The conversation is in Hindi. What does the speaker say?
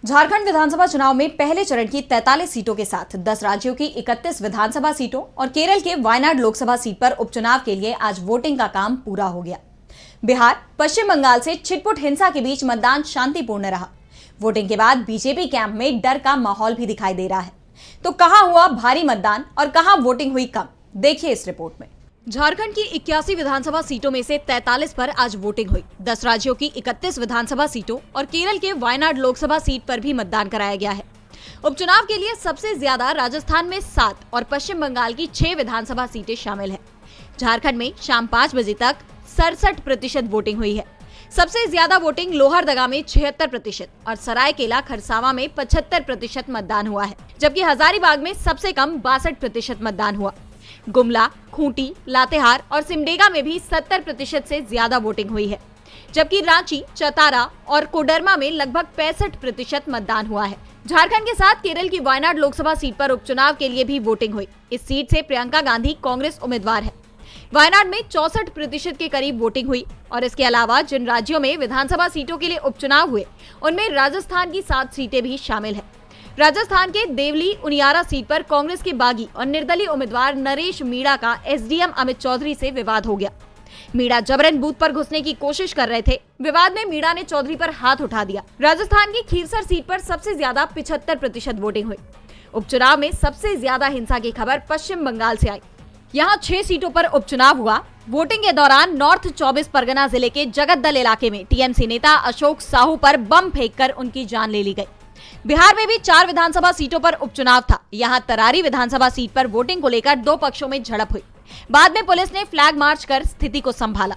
झारखंड विधानसभा चुनाव में पहले चरण की 43 सीटों के साथ 10 राज्यों की 31 विधानसभा सीटों और केरल के वायनाड लोकसभा सीट पर उपचुनाव के लिए आज वोटिंग का काम पूरा हो गया। बिहार, पश्चिम बंगाल से छिटपुट हिंसा के बीच मतदान शांतिपूर्ण रहा। वोटिंग के बाद बीजेपी कैंप में डर का माहौल भी दिखाई दे रहा है। तो कहां हुआ भारी मतदान और कहां वोटिंग हुई कम, देखिए इस रिपोर्ट में। झारखंड की 81 विधानसभा सीटों में से 43 पर आज वोटिंग हुई। 10 राज्यों की 31 विधानसभा सीटों और केरल के वायनाड लोकसभा सीट पर भी मतदान कराया गया है। उपचुनाव के लिए सबसे ज्यादा राजस्थान में 7 और पश्चिम बंगाल की 6 विधानसभा सीटें शामिल हैं। झारखंड में शाम 5 बजे तक 67% वोटिंग हुई है। सबसे ज्यादा वोटिंग लोहरदगा में 76% और सरायकेला खरसावां में 75% मतदान हुआ है, जबकि हजारीबाग में सबसे कम 62% मतदान हुआ। गुमला, खूंटी, लातेहार और सिमडेगा में भी 70% से ज्यादा वोटिंग हुई है, जबकि रांची, चतारा और कोडरमा में लगभग 65% मतदान हुआ है। झारखंड के साथ केरल की वायनाड लोकसभा सीट पर उपचुनाव के लिए भी वोटिंग हुई। इस सीट से प्रियंका गांधी कांग्रेस उम्मीदवार है। वायनाड में 64% के करीब वोटिंग हुई और इसके अलावा जिन राज्यों में विधानसभा सीटों के लिए उपचुनाव हुए उनमें राजस्थान की 7 सीटें भी शामिल है। राजस्थान के देवली उनियारा सीट पर कांग्रेस के बागी और निर्दलीय उम्मीदवार नरेश मीणा का एसडीएम अमित चौधरी से विवाद हो गया। मीणा जबरन बूथ पर घुसने की कोशिश कर रहे थे। विवाद में मीणा ने चौधरी पर हाथ उठा दिया। राजस्थान की खीरसर सीट पर सबसे ज्यादा 75% वोटिंग हुई। उपचुनाव में सबसे ज्यादा हिंसा की खबर पश्चिम बंगाल से आई। यहाँ 6 सीटों पर उपचुनाव हुआ। वोटिंग के दौरान नॉर्थ 24 परगना जिले के जगतदल इलाके में टीएमसी नेता अशोक साहू पर बम फेंककर उनकी जान ले ली गई। बिहार में भी 4 विधानसभा सीटों पर उपचुनाव था। यहाँ तरारी विधानसभा सीट पर वोटिंग को लेकर 2 पक्षों में झड़प हुई। बाद में पुलिस ने फ्लैग मार्च कर स्थिति को संभाला।